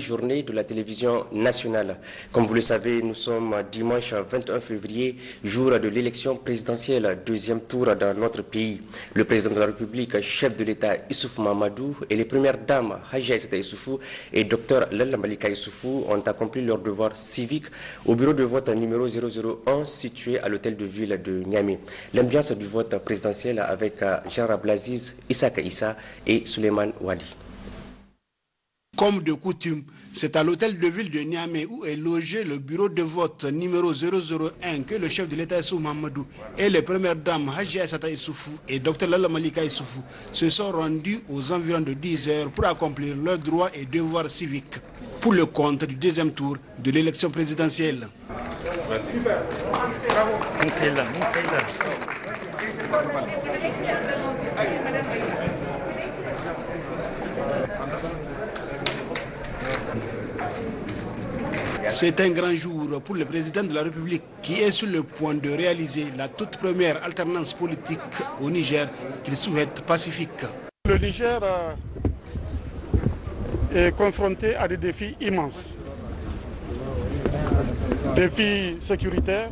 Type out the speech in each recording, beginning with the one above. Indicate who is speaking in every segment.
Speaker 1: Journée de la télévision nationale. Comme vous le savez, nous sommes dimanche 21 février, jour de l'élection présidentielle, deuxième tour dans notre pays. Le président de la République, chef de l'État Issoufou Mahamadou et les premières dames Hadji Aïssata Issoufou et Dr Lalla Malika Issoufou ont accompli leur devoir civique au bureau de vote numéro 001 situé à l'hôtel de ville de Niamey. L'ambiance du vote présidentiel avec Jean Abdelaziz, Issaka Issa et Suleiman Wali.
Speaker 2: Comme de coutume, c'est à l'hôtel de ville de Niamey où est logé le bureau de vote numéro 001 que le chef de l'État Issoufou Mahamadou et les premières dames Hadji Aïssata Issoufou et Dr Lalla Malika Issoufou se sont rendus aux environs de 10 heures pour accomplir leurs droits et devoirs civiques pour le compte du deuxième tour de l'élection présidentielle. C'est un grand jour pour le président de la République qui est sur le point de réaliser la toute première alternance politique au Niger qu'il souhaite pacifique.
Speaker 3: Le Niger est confronté à des défis immenses. Défis sécuritaires,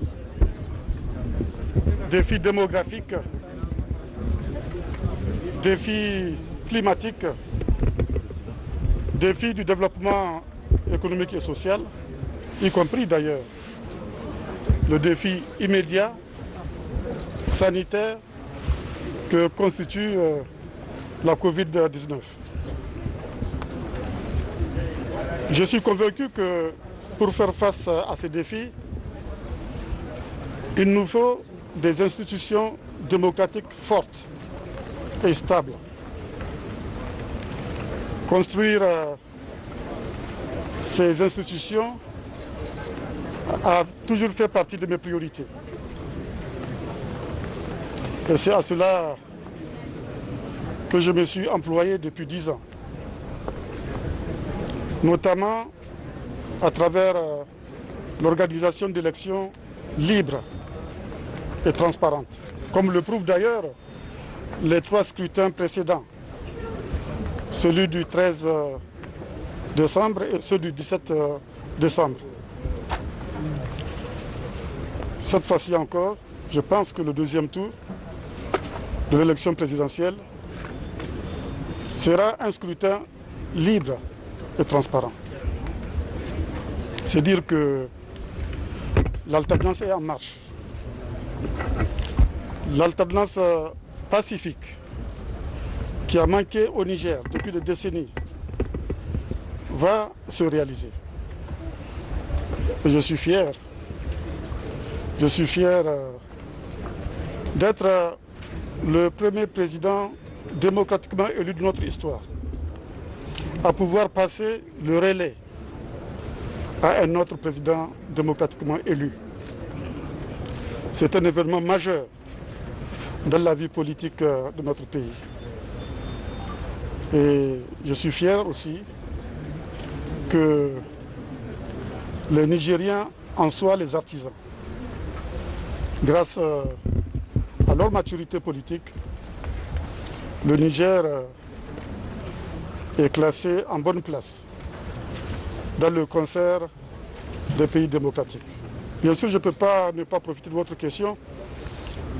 Speaker 3: défis démographiques, défis climatiques, défis du développement économique et social, y compris d'ailleurs le défi immédiat, sanitaire, que constitue la Covid-19. Je suis convaincu que pour faire face à ces défis, il nous faut des institutions démocratiques fortes et stables. Construire ces institutions a toujours fait partie de mes priorités. Et c'est à cela que je me suis employé depuis 10 ans. Notamment à travers l'organisation d'élections libres et transparentes, comme le prouvent d'ailleurs les 3 scrutins précédents, celui du 13 décembre et ceux du 17 décembre. Cette fois-ci encore, je pense que le deuxième tour de l'élection présidentielle sera un scrutin libre et transparent. C'est dire que l'alternance est en marche. L'alternance pacifique qui a manqué au Niger depuis des décennies va se réaliser. Et je suis fier d'être le premier président démocratiquement élu de notre histoire à pouvoir passer le relais à un autre président démocratiquement élu. C'est un événement majeur dans la vie politique de notre pays. Et je suis fier aussi que les Nigériens en soient les artisans. Grâce à leur maturité politique, le Niger est classé en bonne place dans le concert des pays démocratiques. Bien sûr, je ne peux pas ne pas profiter de votre question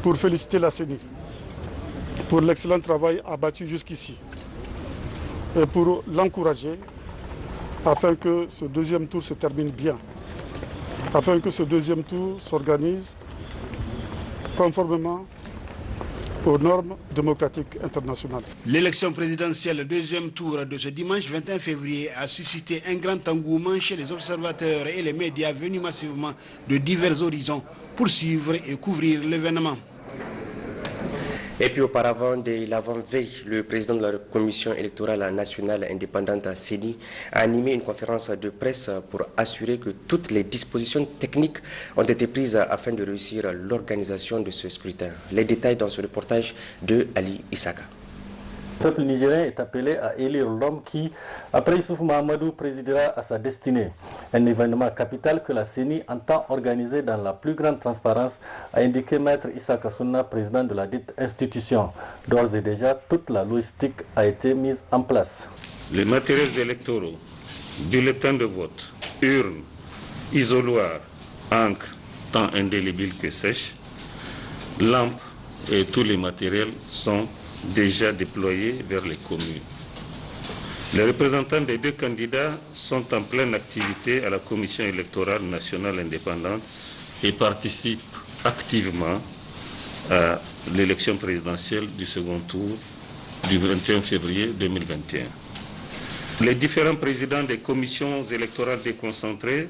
Speaker 3: pour féliciter la CENI pour l'excellent travail abattu jusqu'ici et pour l'encourager afin que ce deuxième tour se termine bien, afin que ce deuxième tour s'organise conformément aux normes démocratiques internationales.
Speaker 2: L'élection présidentielle deuxième tour de ce dimanche 21 février a suscité un grand engouement chez les observateurs et les médias venus massivement de divers horizons pour suivre et couvrir l'événement.
Speaker 1: Et puis auparavant, dès l'avant-veille, le président de la Commission électorale nationale indépendante CENI a animé une conférence de presse pour assurer que toutes les dispositions techniques ont été prises afin de réussir l'organisation de ce scrutin. Les détails dans ce reportage de Ali Issaka.
Speaker 4: Le peuple nigérien est appelé à élire l'homme qui, après Issoufou Mahamadou, présidera à sa destinée. Un événement capital que la CENI entend organiser dans la plus grande transparence, a indiqué Maître Issa Kassouna, président de la dite institution. D'ores et déjà, toute la logistique a été mise en place.
Speaker 5: Les matériels électoraux bulletins de vote, urnes, isoloirs, encre, tant indélébile que sèche, lampes et tous les matériels sont déjà déployés vers les communes. Les représentants des deux candidats sont en pleine activité à la Commission électorale nationale indépendante et participent activement à l'élection présidentielle du second tour du 21 février 2021. Les différents présidents des commissions électorales déconcentrées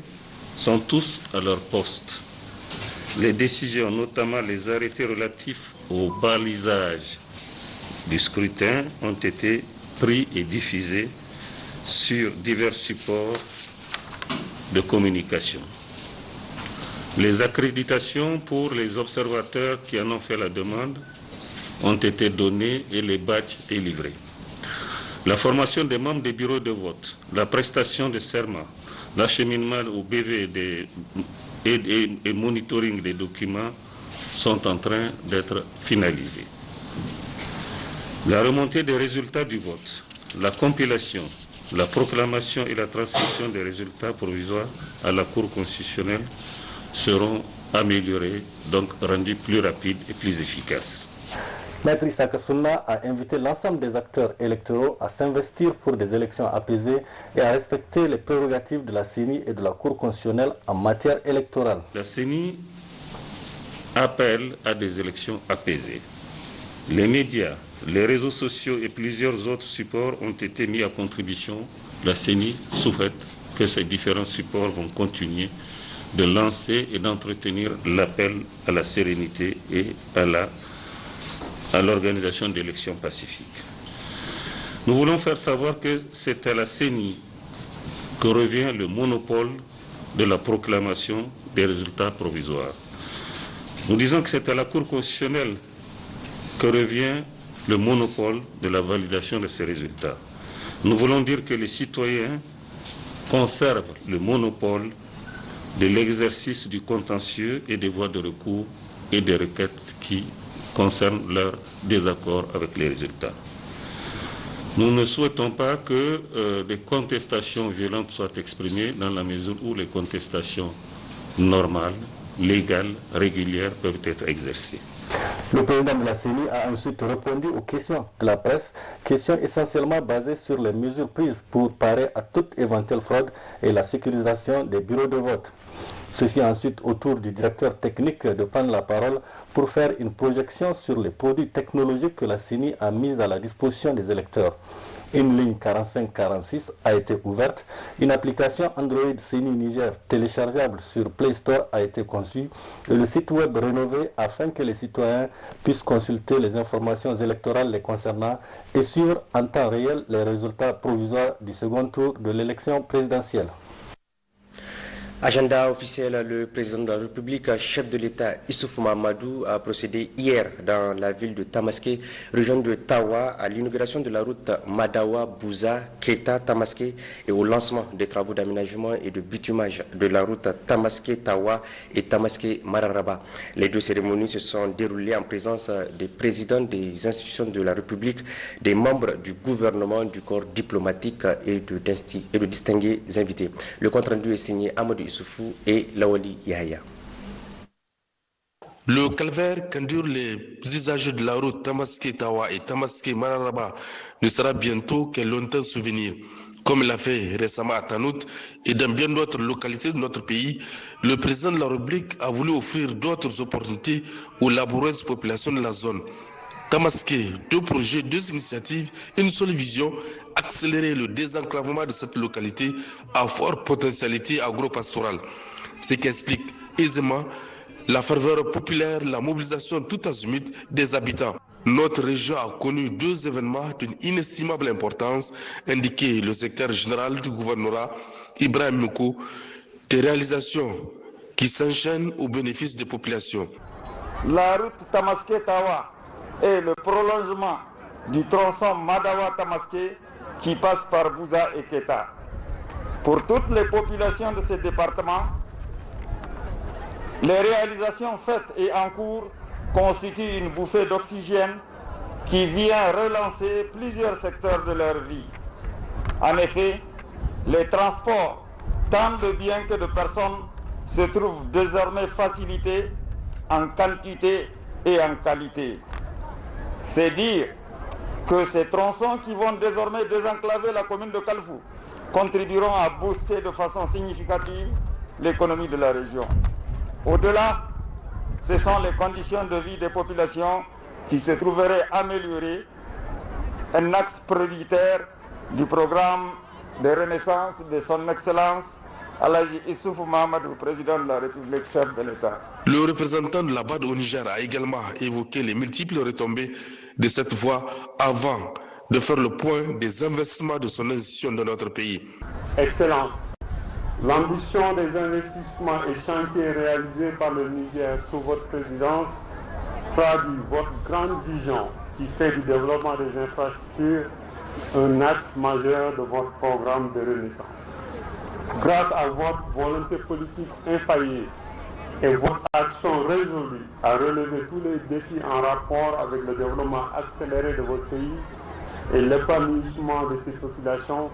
Speaker 5: sont tous à leur poste. Les décisions, notamment les arrêtés relatifs au balisage du scrutin, ont été pris et diffusés sur divers supports de communication. Les accréditations pour les observateurs qui en ont fait la demande ont été données et les badges délivrés. La formation des membres des bureaux de vote, la prestation de serment, l'acheminement au BV et monitoring des documents sont en train d'être finalisés. La remontée des résultats du vote, la compilation, la proclamation et la transmission des résultats provisoires à la Cour constitutionnelle seront améliorés, donc rendus plus rapides et plus efficaces.
Speaker 4: Maître Issa Kassouna a invité l'ensemble des acteurs électoraux à s'investir pour des élections apaisées et à respecter les prérogatives de la CENI et de la Cour constitutionnelle en matière électorale.
Speaker 5: La CENI appelle à des élections apaisées. Les médias, les réseaux sociaux et plusieurs autres supports ont été mis à contribution. La CENI souhaite que ces différents supports vont continuer de lancer et d'entretenir l'appel à la sérénité et à l'organisation d'élections pacifiques. Nous voulons faire savoir que c'est à la CENI que revient le monopole de la proclamation des résultats provisoires. Nous disons que c'est à la Cour constitutionnelle que revient le monopole de la validation de ces résultats. Nous voulons dire que les citoyens conservent le monopole de l'exercice du contentieux et des voies de recours et des requêtes qui concernent leur désaccord avec les résultats. Nous ne souhaitons pas que des contestations violentes soient exprimées dans la mesure où les contestations normales, légales, régulières peuvent être exercées.
Speaker 4: Le président de la CENI a ensuite répondu aux questions de la presse, questions essentiellement basées sur les mesures prises pour parer à toute éventuelle fraude et la sécurisation des bureaux de vote. Ce fut ensuite au tour du directeur technique de prendre la parole pour faire une projection sur les produits technologiques que la CENI a mis à la disposition des électeurs. Une ligne 4546 a été ouverte, une application Android CENI Niger téléchargeable sur Play Store a été conçue et le site web rénové afin que les citoyens puissent consulter les informations électorales les concernant et suivre en temps réel les résultats provisoires du second tour de l'élection présidentielle.
Speaker 1: Agenda officiel, le président de la République, chef de l'État Issoufou Mahamadou a procédé hier dans la ville de Tamaské, région de Tawa, à l'inauguration de la route Madawa-Bouza-Keta-Tamaské et au lancement des travaux d'aménagement et de bitumage de la route Tamaské-Tawa et Tamaské-Mararaba. Les deux cérémonies se sont déroulées en présence des présidents des institutions de la République, des membres du gouvernement, du corps diplomatique et de distingués invités. Le compte rendu est signé Amadou Issoufou et Lawali Yahya.
Speaker 6: Le calvaire qu'endurent les usagers de la route Tamaské-Tawa et Tamaské-Mararaba ne sera bientôt qu'un lointain souvenir. Comme il l'a fait récemment à Tanout et dans bien d'autres localités de notre pays, le président de la République a voulu offrir d'autres opportunités aux laboureuses populations de la zone. Tamaské, deux projets, deux initiatives, une seule vision, accélérer le désenclavement de cette localité à forte potentialité agro-pastorale. Ce qui explique aisément la ferveur populaire, la mobilisation tout azimut des habitants. Notre région a connu deux événements d'une inestimable importance, indiqué le secrétaire général du gouvernorat, Ibrahim Moukou, des réalisations qui s'enchaînent au bénéfice des populations.
Speaker 7: La route Tamaské-Tawa est le prolongement du tronçon Madawa-Tamaské qui passe par Bouza et Keta. Pour toutes les populations de ces départements, les réalisations faites et en cours constituent une bouffée d'oxygène qui vient relancer plusieurs secteurs de leur vie. En effet, les transports, tant de biens que de personnes, se trouvent désormais facilités en quantité et en qualité. C'est dire que ces tronçons qui vont désormais désenclaver la commune de Kalfou contribueront à booster de façon significative l'économie de la région. Au-delà, ce sont les conditions de vie des populations qui se trouveraient améliorées, un axe prioritaire du programme de renaissance de son Excellence Alaji Issoufou Mahamadou, président de la République, chef de l'État.
Speaker 6: Le représentant de la BAD au Niger a également évoqué les multiples retombées de cette voie avant de faire le point des investissements de son institution dans notre pays.
Speaker 8: Excellence, l'ambition des investissements et chantiers réalisés par le Niger sous votre présidence traduit votre grande vision qui fait du développement des infrastructures un axe majeur de votre programme de renaissance. Grâce à votre volonté politique infaillible et votre action résolue à relever tous les défis en rapport avec le développement accéléré de votre pays et l'épanouissement de ses populations,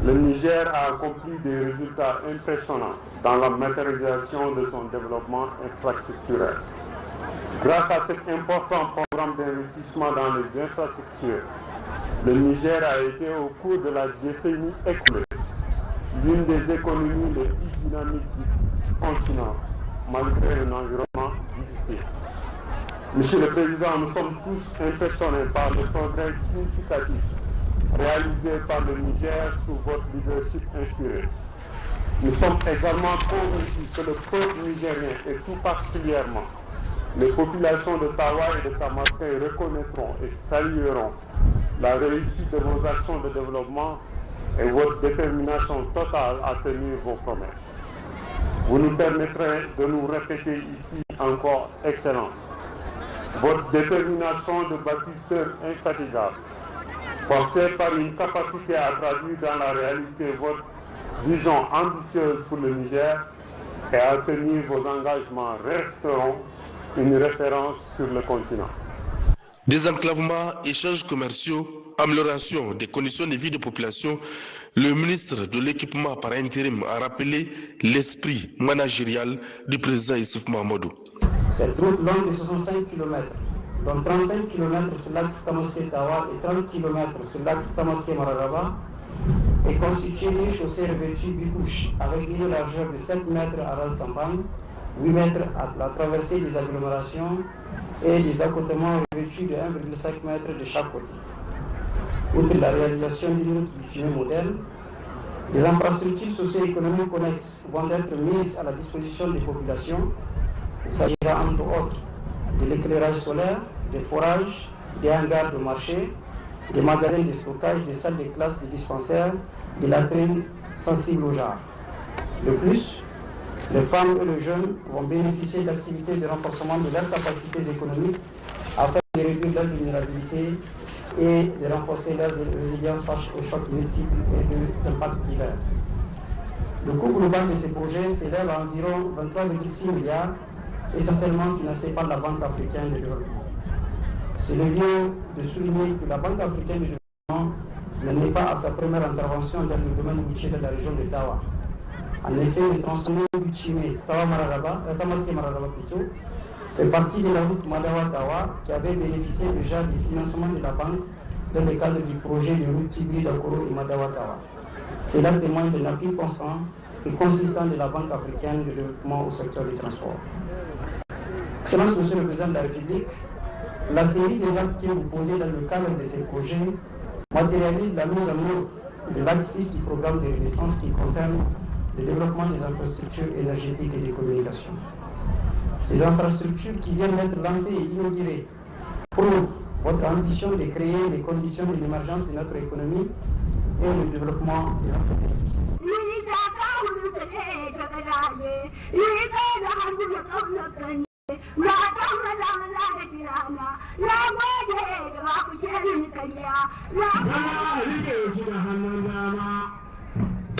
Speaker 8: le Niger a accompli des résultats impressionnants dans la matérialisation de son développement infrastructurel. Grâce à cet important programme d'investissement dans les infrastructures, le Niger a été au cours de la décennie écoulée l'une des économies les plus dynamiques du continent, malgré un environnement difficile. Monsieur le Président, nous sommes tous impressionnés par le progrès significatif réalisé par le Niger sous votre leadership inspiré. Nous sommes également convaincus que le peuple nigérien et tout particulièrement les populations de Tawa et de Tamaské reconnaîtront et salueront la réussite de vos actions de développement et votre détermination totale à tenir vos promesses. Vous nous permettrez de nous répéter ici encore, Excellence, votre détermination de bâtisseur infatigable, portée par une capacité à traduire dans la réalité votre vision ambitieuse pour le Niger et à tenir vos engagements resteront une référence sur le continent.
Speaker 6: Désenclavement, échanges commerciaux, amélioration des conditions de vie des populations, le ministre de l'équipement par intérim a rappelé l'esprit managérial du président Issoufou Mahamadou.
Speaker 9: Cette route longue de 65 km, dont 35 km sur l'axe Tamaské-Tawa et 30 km sur l'axe Tamaské-Mararaba, est constituée d'une chaussée revêtue bicouche avec une largeur de 7 mètres à ras campagne, 8 mètres à la traversée des agglomérations et des accotements revêtus de 1,5 m de chaque côté. Outre la réalisation d'une route bitumée moderne, des infrastructures socio-économiques connexes vont être mises à la disposition des populations. Il s'agira entre autres de l'éclairage solaire, des forages, des hangars de marché, des magasins de stockage, des salles de classe, des dispensaires, des latrines sensibles au genre. De plus, les femmes et les jeunes vont bénéficier d'activités de renforcement de leurs capacités économiques afin de réduire leur vulnérabilité et de renforcer leur résilience face aux chocs multiples et d'impacts divers. Le coût global de ces projets s'élève à environ 23,6 milliards, essentiellement financés par la Banque africaine de développement. C'est le lieu de souligner que la Banque africaine de développement n'est pas à sa première intervention dans le domaine routier de la région de Tawa. En effet, le tronçon bitumé Tamaské-Mararaba fait partie de la route Madawa-Tawa qui avait bénéficié déjà du financement de la banque dans le cadre du projet de route hybride Akoro et Madawa-Tawa. Cela témoigne d'un appui constant et consistant de la Banque africaine de développement au secteur du transport. Excellence, Monsieur le Président de la République, la série des actes que vous posez dans le cadre de ces projets matérialise la mise en œuvre de l'axe 6 du programme de renaissance qui concerne le développement des infrastructures énergétiques et des communications. Ces infrastructures qui viennent d'être lancées et inaugurées prouvent votre ambition de créer les conditions de l'émergence de notre économie et le développement de notre pays.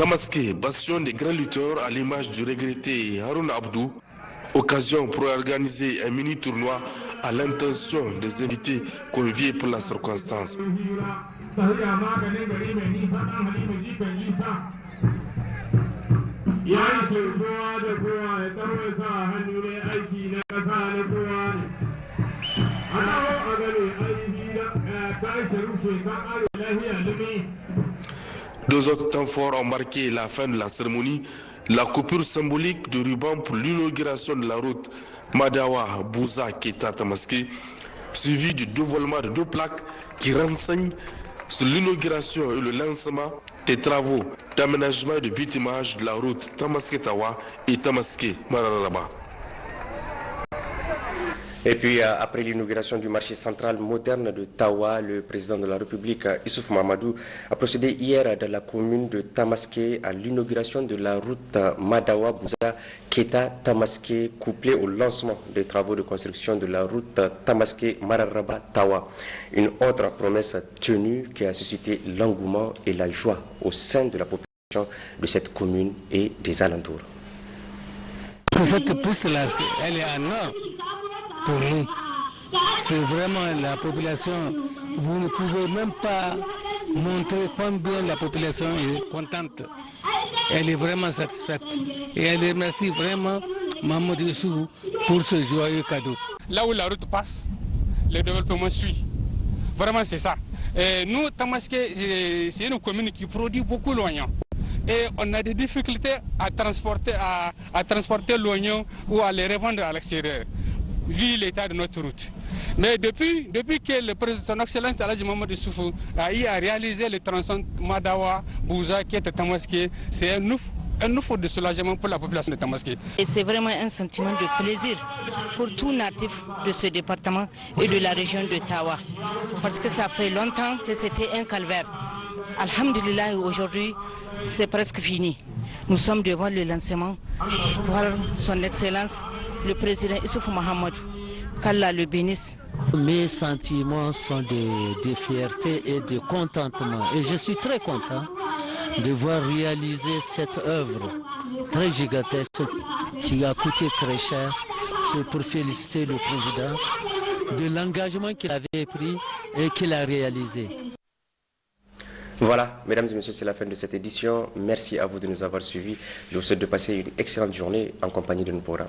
Speaker 6: Tamaské, bastion des grands lutteurs à l'image du regretté Harouna Abdou, occasion pour organiser un mini-tournoi à l'intention des invités conviés pour la circonstance. Deux autres temps forts ont marqué la fin de la cérémonie. La coupure symbolique de ruban pour l'inauguration de la route Madawa-Bouza-Keta-Tamaské, suivi du dévoilement de deux plaques qui renseignent sur l'inauguration et le lancement des travaux d'aménagement et de bitumage de la route Tamaské-Tawa et Tamaské-Mararaba.
Speaker 1: Et puis, après l'inauguration du marché central moderne de Tawa, le président de la République, Issoufou Mahamadou, a procédé hier dans la commune de Tamaské à l'inauguration de la route Madawa-Bouza-Keta-Tamaské, couplée au lancement des travaux de construction de la route Tamaské-Mararaba-Tawa. Une autre promesse tenue qui a suscité l'engouement et la joie au sein de la population de cette commune et des alentours.
Speaker 10: Cette piste-là, elle est en or. Pour nous, c'est vraiment la population. Vous ne pouvez même pas montrer combien la population est contente. Elle est vraiment satisfaite. Et elle remercie vraiment Mahamadou Issoufou pour ce joyeux cadeau.
Speaker 11: Là où la route passe, le développement suit. Vraiment, c'est ça. Et nous, Tamaské, c'est une commune qui produit beaucoup l'oignon. Et on a des difficultés à transporter l'oignon ou à les revendre à l'extérieur, vu l'état de notre route. Mais depuis que le président, son Excellence Alhaji Mahamadou Issoufou a réalisé le tronçon Madawa-Bouza-Keta-Tamaské, c'est un ouf de soulagement pour la population de Tamaské.
Speaker 12: Et c'est vraiment un sentiment de plaisir pour tout natif de ce département et de la région de Tawa. Parce que ça fait longtemps que c'était un calvaire. Alhamdulillah, aujourd'hui, c'est presque fini. Nous sommes devant le lancement par son Excellence, le président Issoufou Mahamadou. Qu'Allah le bénisse.
Speaker 10: Mes sentiments sont de fierté et de contentement. Et je suis très content de voir réaliser cette œuvre très gigantesque qui a coûté très cher. C'est pour féliciter le président de l'engagement qu'il avait pris et qu'il a réalisé.
Speaker 1: Voilà, mesdames et messieurs, c'est la fin de cette édition. Merci à vous de nous avoir suivis. Je vous souhaite de passer une excellente journée en compagnie de nos programmes.